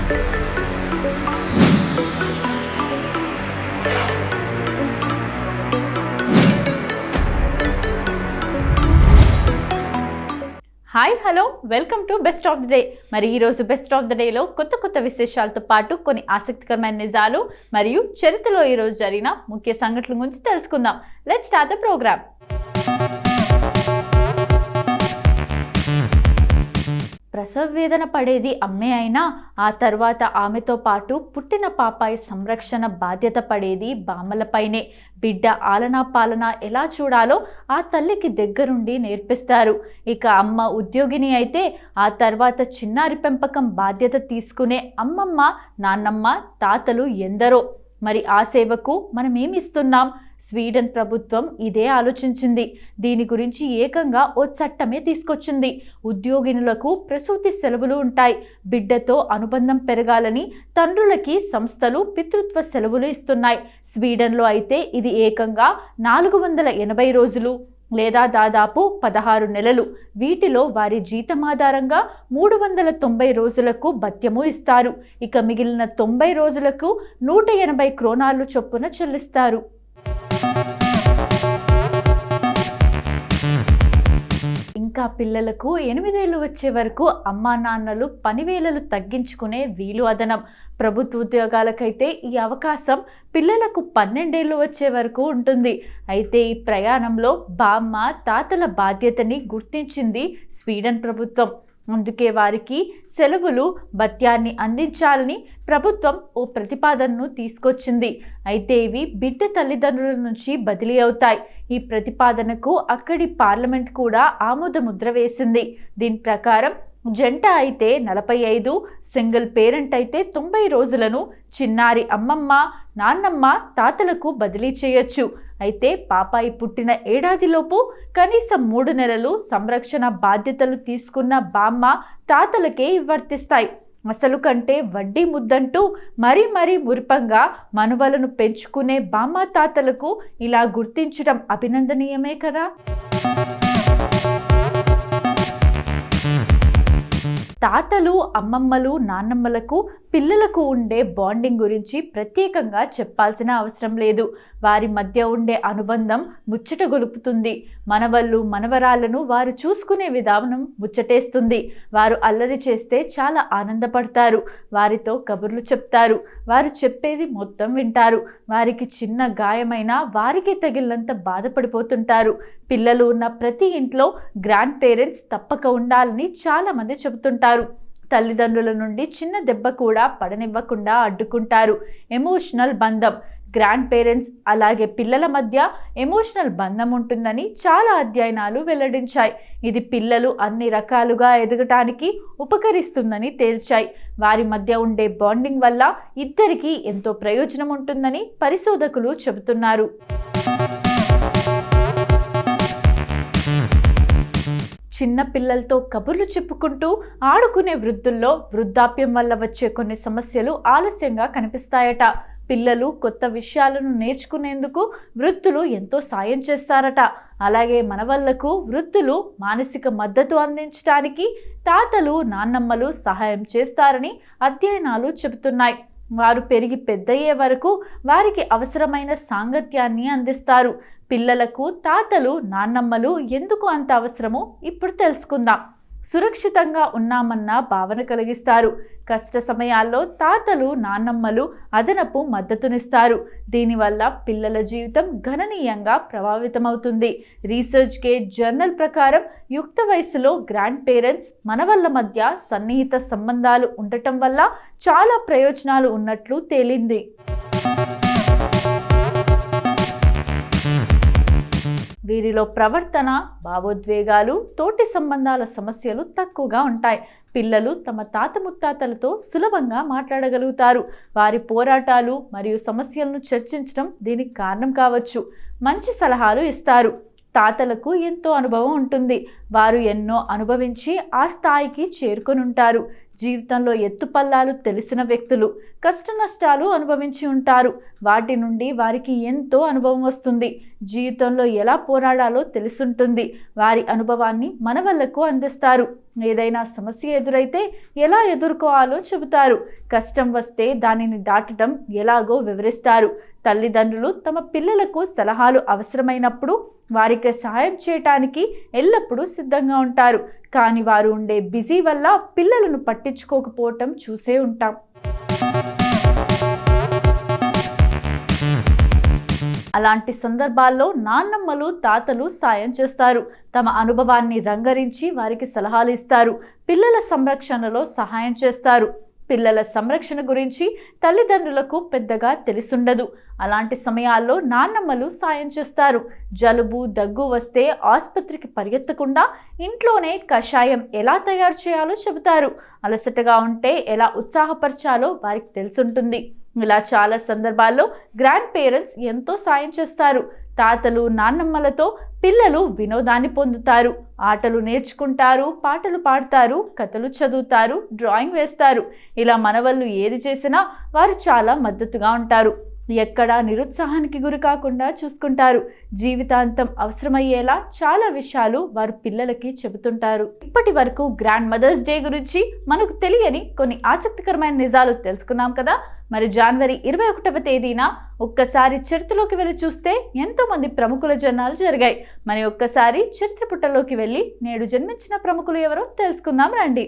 Hi hello welcome to best of the day. మరి ఈరోజు best of the డేలో కొత్త విశేషాలతో పాటు కొన్ని ఆసక్తికరమైన నిజాలు మరియు చరిత్రలో ఈరోజు జరిగిన ముఖ్య సంఘటనల గురించి తెలుసుకుందాం. Let's start the programme. ప్రసవ వేదన పడేది అమ్మే అయినా ఆ తర్వాత ఆమెతో పాటు పుట్టిన పాపాయి సంరక్షణ బాధ్యత పడేది బామ్మలపైనే. బిడ్డ ఆలనా పాలన ఎలా చూడాలో ఆ తల్లికి దగ్గరుండి నేర్పిస్తారు. ఇక అమ్మ ఉద్యోగిని అయితే ఆ తర్వాత చిన్నారి పెంపకం బాధ్యత తీసుకునే అమ్మమ్మ, నాన్నమ్మ, తాతలు ఎందరో. మరి ఆ సేవకు మనం ఏమిస్తున్నాం? స్వీడన్ ప్రభుత్వం ఇదే ఆలోచించింది. దీని గురించి ఏకంగా ఓ చట్టమే తీసుకొచ్చింది. ఉద్యోగినులకు ప్రసూతి సెలవులు ఉంటాయి. బిడ్డతో అనుబంధం పెరగాలని తండ్రులకి సంస్థలు పితృత్వ సెలవులు ఇస్తున్నాయి. స్వీడన్లో అయితే ఇది ఏకంగా 480 రోజులు లేదా దాదాపు 16 నెలలు. వీటిలో వారి జీతం ఆధారంగా 390 రోజులకు భత్యము ఇస్తారు. ఇక మిగిలిన 90 రోజులకు 180 క్రోనాలు చొప్పున చెల్లిస్తారు. ఇంకా పిల్లలకు 8 ఏళ్ళు వచ్చే వరకు అమ్మా నాన్నలు పనివేళలు తగ్గించుకునే వీలు అదనం. ప్రభుత్వ ఉద్యోగాలకైతే ఈ అవకాశం పిల్లలకు 12 ఏళ్ళు వచ్చే వరకు ఉంటుంది. అయితే ఈ ప్రయాణంలో బామ్మ, తాతల బాధ్యతని గుర్తించింది స్వీడన్ ప్రభుత్వం. అందుకే వారికి సెలవులు భత్యాన్ని అందించాలని ప్రభుత్వం ఓ ప్రతిపాదనను తీసుకొచ్చింది. అయితే ఇవి బిడ్డ తల్లిదండ్రుల నుంచి బదిలీ అవుతాయి. ఈ ప్రతిపాదనకు అక్కడి పార్లమెంట్ కూడా ఆమోద ముద్ర వేసింది. దీని ప్రకారం జంట అయితే 45, సింగిల్ పేరెంట్ అయితే 90 రోజులను చిన్నారి అమ్మమ్మ, నాన్నమ్మ, తాతలకు బదిలీ చేయొచ్చు. అయితే పాపాయి పుట్టిన ఏడాదిలోపు కనీసం 3 నెలలు సంరక్షణ బాధ్యతలు తీసుకున్న బామ్మ, తాతలకే వర్తిస్తాయి. అసలు కంటే వడ్డీ ముద్దంటూ మరీ మురిపంగా మనువలను పెంచుకునే బామ్మ, తాతలకు ఇలా గుర్తించడం అభినందనీయమే కదా. తాతలు, అమ్మమ్మలు, నాన్నమ్మలకు పిల్లలకు ఉండే బాండింగ్ గురించి ప్రత్యేకంగా చెప్పాల్సిన అవసరం లేదు. వారి మధ్య ఉండే అనుబంధం ముచ్చట గొలుపుతుంది. మనవళ్ళు, మనవరాలను వారు చూసుకునే విధానం ముచ్చటేస్తుంది. వారు అల్లరి చేస్తే చాలా ఆనందపడతారు. వారితో కబుర్లు చెప్తారు. వారు చెప్పేది మొత్తం వింటారు. వారికి చిన్న గాయమైనా వారికి తగిలినంత బాధపడిపోతుంటారు. పిల్లలు ఉన్న ప్రతి ఇంట్లో గ్రాండ్ పేరెంట్స్ తప్పక ఉండాలని చాలామంది చెబుతుంటారు. తల్లిదండ్రుల నుండి చిన్న దెబ్బ కూడా పడనివ్వకుండా అడ్డుకుంటారు. ఎమోషనల్ బంధం. గ్రాండ్ పేరెంట్స్ అలాగే పిల్లల మధ్య ఎమోషనల్ బంధం ఉంటుందని చాలా అధ్యయనాలు వెల్లడించాయి. ఇది పిల్లలు అన్ని రకాలుగా ఎదగటానికి ఉపకరిస్తుందని తేల్చాయి. వారి మధ్య ఉండే బాండింగ్ వల్ల ఇద్దరికీ ఎంతో ప్రయోజనం ఉంటుందని పరిశోధకులు చెబుతున్నారు. చిన్న పిల్లలతో కబుర్లు చెప్పుకుంటూ ఆడుకునే వృద్ధుల్లో వృద్ధాప్యం వల్ల వచ్చే కొన్ని సమస్యలు ఆలస్యంగా కనిపిస్తాయట. పిల్లలు కొత్త విషయాలను నేర్చుకునేందుకు వృద్ధులు ఎంతో సాయం చేస్తారట. అలాగే మనవళ్లకు వృద్ధులు మానసిక మద్దతు అందించడానికి తాతలు, నాన్నమ్మలు సహాయం చేస్తారని అధ్యయనాలు చెబుతున్నాయి. వారు పెరిగి పెద్దయ్యే వరకు వారికి అవసరమైన సాంగత్యాన్ని అందిస్తారు. పిల్లలకు తాతలు, నాన్నమ్మలు ఎందుకు అంత అవసరమో ఇప్పుడు తెలుసుకుందాం. సురక్షితంగా ఉన్నామన్న భావన కలిగిస్తారు. కష్ట సమయాల్లో తాతలు, నాన్నమ్మలు అదనపు మద్దతునిస్తారు. దీనివల్ల పిల్లల జీవితం గణనీయంగా ప్రభావితమవుతుంది. రీసెర్చ్ గేట్ జర్నల్ ప్రకారం యుక్త వయసులో గ్రాండ్ పేరెంట్స్, మనవళ్ళ మధ్య సన్నిహిత సంబంధాలు ఉండటం వల్ల చాలా ప్రయోజనాలు ఉన్నట్లు తేలింది. వీరిలో ప్రవర్తన, భావోద్వేగాలు, తోటి సంబంధాల సమస్యలు తక్కువగా ఉంటాయి. పిల్లలు తమ తాత ముత్తాతలతో సులభంగా మాట్లాడగలుగుతారు. వారి పోరాటాలు మరియు సమస్యలను చర్చించడం దీనికి కారణం కావచ్చు. మంచి సలహాలు ఇస్తారు. తాతలకు ఎంతో అనుభవం ఉంటుంది. వారు ఎన్నో అనుభవించి ఆ స్థాయికి చేరుకొని ఉంటారు. జీవితంలో ఎత్తుపల్లాలు తెలిసిన వ్యక్తులు. కష్ట నష్టాలు అనుభవించి ఉంటారు. వాటి నుండి వారికి ఎంతో అనుభవం వస్తుంది. జీవితంలో ఎలా పోరాడాలో తెలుసుంటుంది. వారి అనుభవాన్ని మనవళ్లకు అందిస్తారు. ఏదైనా సమస్య ఎదురైతే ఎలా ఎదుర్కోవాలో చెబుతారు. కష్టం వస్తే దానిని దాటడం ఎలాగో వివరిస్తారు. తల్లిదండ్రులు తమ పిల్లలకు సలహాలు అవసరమైనప్పుడు వారికి సహాయం చేయటానికి ఎల్లప్పుడూ సిద్ధంగా ఉంటారు. కానీ వారు ఉండే బిజీ వల్ల పిల్లలను పట్టించుకోకపోవటం చూసే ఉంటాం. అలాంటి సందర్భాల్లో నాన్నమ్మలు తాతలు సాయం చేస్తారు. తమ అనుభవాన్ని రంగరించి వారికి సలహాలు ఇస్తారు. పిల్లల సంరక్షణలో సహాయం చేస్తారు. పిల్లల సంరక్షణ గురించి తల్లిదండ్రులకు పెద్దగా తెలిసుండదు. అలాంటి సమయాల్లో నాన్నమ్మలు సాయం చేస్తారు. జలుబు దగ్గు వస్తే ఆసుపత్రికి పరిగెత్తకుండా ఇంట్లోనే కషాయం ఎలా తయారు చేయాలో చెబుతారు. అలసటగా ఉంటే ఎలా ఉత్సాహపరచాలో వారికి తెలుసుంటుంది. ఇలా చాలా సందర్భాల్లో గ్రాండ్ పేరెంట్స్ ఎంతో సాయం చేస్తారు. తాతలు నాన్నమ్మలతో పిల్లలు వినోదాన్ని పొందుతారు. ఆటలు నేర్చుకుంటారు, పాటలు పాడతారు, కథలు చదువుతారు, డ్రాయింగ్ వేస్తారు. ఇలా మనవళ్ళు ఏది చేసినా వారు చాలా మద్దతుగా ఉంటారు. ఎక్కడా నిరుత్సాహానికి గురి కాకుండా చూసుకుంటారు. జీవితాంతం అవసరమయ్యేలా చాలా విషయాలు వారు పిల్లలకి చెబుతుంటారు. ఇప్పటి వరకు గ్రాండ్ మదర్స్ డే గురించి మనకు తెలియని కొన్ని ఆసక్తికరమైన నిజాలు తెలుసుకున్నాం కదా. మరి జనవరి 21వ తేదీన ఒక్కసారి చరిత్రలోకి వెళ్ళి చూస్తే ఎంతో మంది ప్రముఖుల జన్మాలు జరిగాయి. మరి ఒక్కసారి చరిత్ర పుటలోకి వెళ్ళి నేడు జన్మించిన ప్రముఖులు ఎవరో తెలుసుకుందాం రండి.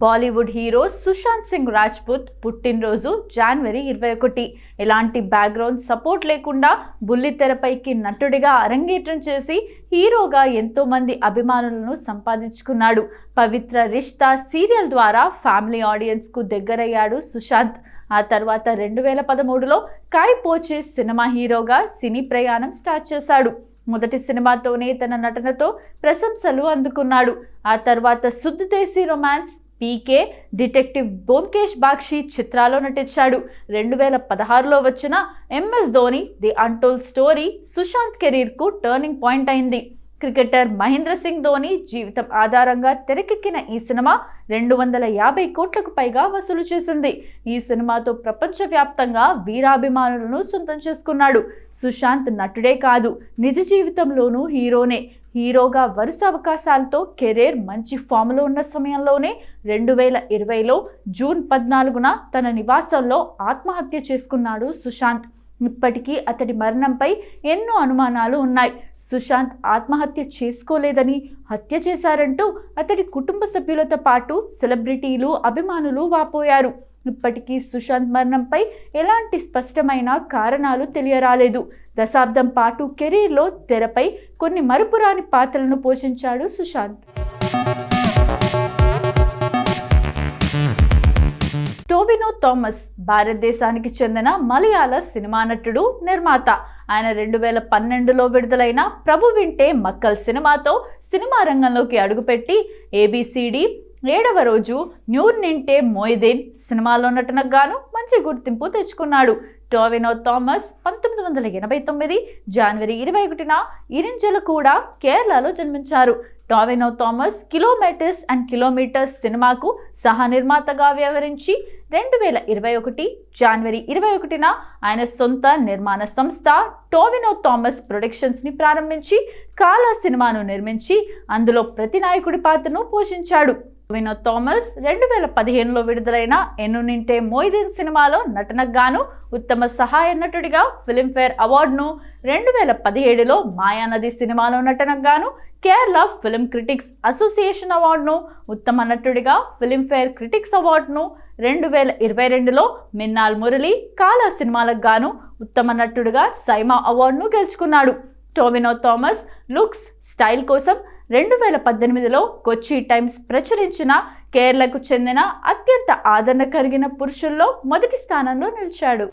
బాలీవుడ్ హీరో సుశాంత్ సింగ్ రాజ్పుత్ పుట్టినరోజు జనవరి 21. ఎలాంటి బ్యాక్గ్రౌండ్ సపోర్ట్ లేకుండా బుల్లితెరపైకి నటుడిగా అరంగేట్రం చేసి హీరోగా ఎంతో మంది అభిమానులను సంపాదించుకున్నాడు. పవిత్ర రిష్తా సీరియల్ ద్వారా ఫ్యామిలీ ఆడియన్స్కు దగ్గరయ్యాడు సుశాంత్. ఆ తర్వాత 2013లో కాయ్ పోచే సినిమా హీరోగా సినీ ప్రయాణం స్టార్ట్ చేశాడు. మొదటి సినిమాతోనే తన నటనతో ప్రశంసలు అందుకున్నాడు. ఆ తర్వాత శుద్ధ దేశీ రొమాన్స్, పీకే, డిటెక్టివ్ బ్యోమ్కేష్ బాక్షి చిత్రాల్లో నటించాడు. 2016లో వచ్చిన MS Dhoni the untold story Sushant కెరీర్కు టర్నింగ్ పాయింట్ అయింది. క్రికెటర్ మహేంద్ర సింగ్ ధోని జీవితం ఆధారంగా తెరకెక్కిన ఈ సినిమా 250 కోట్లకు పైగా వసూలు చేసింది. ఈ సినిమాతో ప్రపంచవ్యాప్తంగా వీరాభిమానులను సొంతం చేసుకున్నాడు. సుశాంత్ నటుడే కాదు, నిజ జీవితంలోనూ హీరోనే. హీరోగా వరుస అవకాశాలతో కెరీర్ మంచి ఫామ్లో ఉన్న సమయంలోనే 2020లో జూన్ 14న తన నివాసంలో ఆత్మహత్య చేసుకున్నాడు సుశాంత్. ఇప్పటికీ అతడి మరణంపై ఎన్నో అనుమానాలు ఉన్నాయి. సుశాంత్ ఆత్మహత్య చేసుకోలేదని, హత్య చేశారంటూ అతడి కుటుంబ సభ్యులతో పాటు సెలబ్రిటీలు, అభిమానులు వాపోయారు. ఇప్పటికీ సుశాంత్ మరణంపై ఎలాంటి స్పష్టమైన కారణాలు తెలియరాలేదు. దశాబ్దం పాటు కెరీర్లో తెరపై కొన్ని మరుపురాని పాత్రలను పోషించాడు సుశాంత్. టోవినో థామస్ భారతదేశానికి చెందిన మలయాళ సినిమా నటుడు, నిర్మాత. ఆయన 2012లో విడుదలైన ప్రభు వింటే మక్కల్ సినిమాతో సినిమా రంగంలోకి అడుగుపెట్టి ఏబిసిడి, 7వ రోజు, న్యూర్ నింటే మొయిదీన్ సినిమాలో నటనకు గాను మంచి గుర్తింపు తెచ్చుకున్నాడు. టోవినో థామస్ 1989 జనవరి 21న ఇరింజలగూడ, కేరళలో జన్మించారు. Tovino Thomas kilometres and kilometres సినిమాకు సహ నిర్మాతగా వ్యవహరించి 2021 జనవరి 21న ఆయన సొంత నిర్మాణ సంస్థ టోవినో థామస్ ప్రొడక్షన్స్ని ప్రారంభించి కాలా సినిమాను నిర్మించి అందులో ప్రతినాయకుడి పాత్రను పోషించాడు. టోవినో థామస్ 2015లో విడుదలైన ఎన్నునింటే మొయిదీన్ సినిమాలో నటనకు గాను ఉత్తమ సహాయ నటుడిగా ఫిల్మ్ఫేర్ అవార్డును, 2017లో మాయానది సినిమాలో నటనకు గాను కేరళ ఫిల్మ్ క్రిటిక్స్ అసోసియేషన్ అవార్డును, ఉత్తమ నటుడిగా ఫిల్మ్ఫేర్ క్రిటిక్స్ అవార్డును, 2022లో మిన్నాల్ మురళి, కాలా సినిమాలకు గాను ఉత్తమ నటుడిగా సైమా అవార్డును గెలుచుకున్నాడు. టోవినో థామస్ లుక్స్, స్టైల్ కోసం 2018లో కొచ్చి టైమ్స్ ప్రచురించిన కేరళకు చెందిన అత్యంత ఆదరణ కలిగిన పురుషుల్లో మొదటి స్థానంలో నిలిచాడు.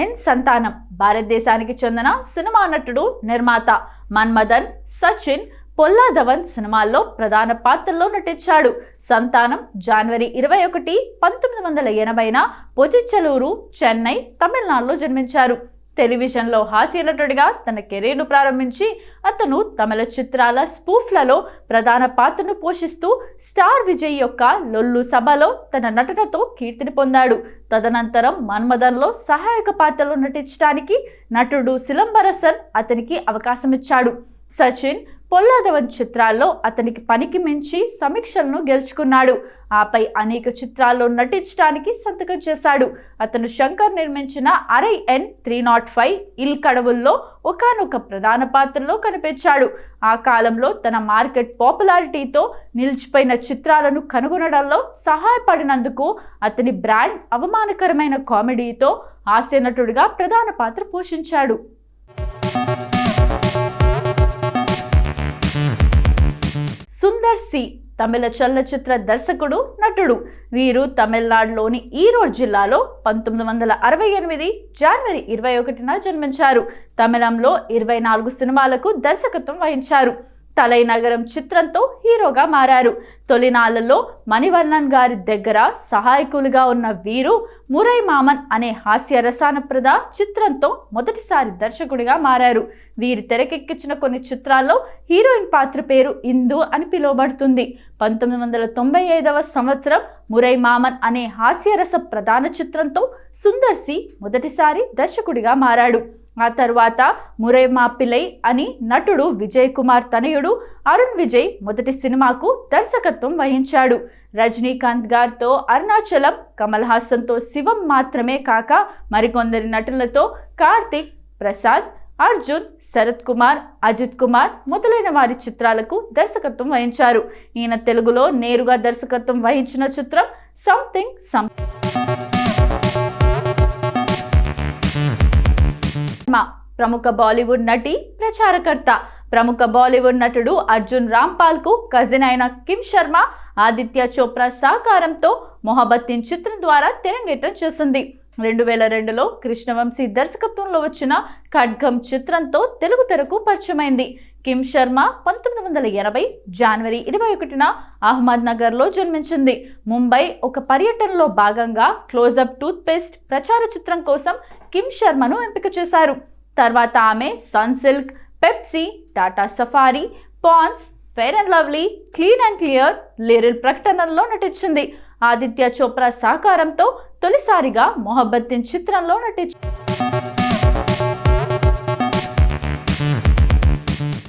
ఎన్ సంతానం భారతదేశానికి చెందిన సినిమా నటుడు, నిర్మాత. మన్మథన్, సచిన్, పొల్లాదవన్ సినిమాల్లో ప్రధాన పాత్రల్లో నటించాడు. సంతానం జనవరి 21, 1980న పొజిచ్చలూరు, చెన్నై, తమిళనాడులో జన్మించారు. టెలివిజన్లో హాస్య నటుడిగా తన కెరీర్ను ప్రారంభించి అతను తమిళ చిత్రాల స్పూఫ్లలో ప్రధాన పాత్రను పోషిస్తూ స్టార్ విజయ్ యొక్క లొల్లు సభలో తన నటనతో కీర్తిని పొందాడు. తదనంతరం మన్మథన్లో సహాయక పాత్రలో నటించడానికి నటుడు సిలంబరసన్ అతనికి అవకాశం ఇచ్చాడు. సచిన్, పొల్లాదవన్ చిత్రాల్లో అతనికి పనికి మించి సమీక్షలను గెలుచుకున్నాడు. ఆపై అనేక చిత్రాల్లో నటించడానికి సంతకం చేశాడు. అతను శంకర్ నిర్మించిన అరై ఎన్ 305 ఇల్ కడవుల్లో ఒకానొక ప్రధాన పాత్రలో కనిపించాడు. ఆ కాలంలో తన మార్కెట్ పాపులారిటీతో నిలిచిపోయిన చిత్రాలను కనుగొనడంలో సహాయపడినందుకు అతని బ్రాండ్ అవమానకరమైన కామెడీతో హాస్య నటుడిగా ప్రధాన పాత్ర పోషించాడు. సుందర్ సి తమిళ చలనచిత్ర దర్శకుడు, నటుడు. వీరు తమిళనాడులోని ఈరోడ్ జిల్లాలో 1968 జనవరి 21న జన్మించారు. తమిళంలో 24 సినిమాలకు దర్శకత్వం వహించారు. తలైనగరం చిత్రంతో హీరోగా మారారు. తొలినాళ్లలో మణివన్నన్ గారి దగ్గర సహాయకులుగా ఉన్న వీరు మురై మామన్ అనే హాస్య రసానప్రద చిత్రంతో మొదటిసారి దర్శకుడిగా మారారు. వీరు తెరకెక్కించిన కొన్ని చిత్రాల్లో హీరోయిన్ పాత్ర పేరు ఇందు అని పిలువబడుతుంది. 1995వ సంవత్సరం మురై మామన్ అనే హాస్యరస ప్రధాన చిత్రంతో సుందర్ సి మొదటిసారి దర్శకుడిగా మారాడు. ఆ తర్వాత మురై మాపిల్లై అని నటుడు విజయ్ కుమార్ తనయుడు అరుణ్ విజయ్ మొదటి సినిమాకు దర్శకత్వం వహించాడు. రజనీకాంత్ గారితో అరుణాచలం, కమల్ హాసన్తో శివం మాత్రమే కాక మరికొందరి నటులతో కార్తిక్, ప్రసాద్, అర్జున్, శరత్ కుమార్, అజిత్ కుమార్ మొదలైన వారి చిత్రాలకు దర్శకత్వం వహించారు. ఈయన తెలుగులో నేరుగా దర్శకత్వం వహించిన చిత్రం సంథింగ్ సమ్. ప్రముఖ బాలీవుడ్ నటి, ప్రచారకర్త. ప్రముఖ బాలీవుడ్ నటుడు అర్జున్ రాంపాల్ కు కజిన్ అయిన కిమ్ శర్మ ఆదిత్య చోప్రా సహకారంతో మొహబ్బతీన్ చిత్రం ద్వారా తెరంగేట్రం చేసింది. 2002లో కృష్ణవంశీ దర్శకత్వంలో వచ్చిన ఖడ్గం చిత్రంతో తెలుగు తెరకు పరిచయమైంది. కిమ్ శర్మ 1980 జనవరి 21న అహ్మద్ నగర్లో జన్మించింది. ముంబై ఒక పర్యటనలో భాగంగా క్లోజప్ టూత్ పేస్ట్ ప్రచార చిత్రం కోసం కిమ్ శర్మను ఎంపిక చేశారు. తర్వాత ఆమె Sunsilk, Pepsi, Tata Safari, Pond's, Fair and Lovely, Clean and Clear, Liril ప్రకటనల్లో నటించింది. ఆదిత్య చోప్రా సహకారంతో తొలిసారిగా మొహబ్బతీన్ చిత్రంలో నటించింది.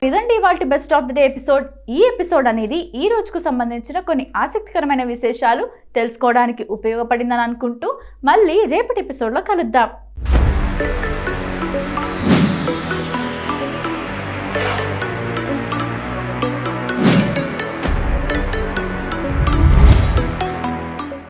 ఇదండి ఇవాల్టి best of the day episode. ఈ ఎపిసోడ్ అనేది ఈ రోజుకు సంబంధించిన కొన్ని ఆసక్తికరమైన విశేషాలు తెలుసుకోవడానికి ఉపయోగపడిందని అనుకుంటూ మళ్ళీ రేపటి ఎపిసోడ్లో కలుద్దాం.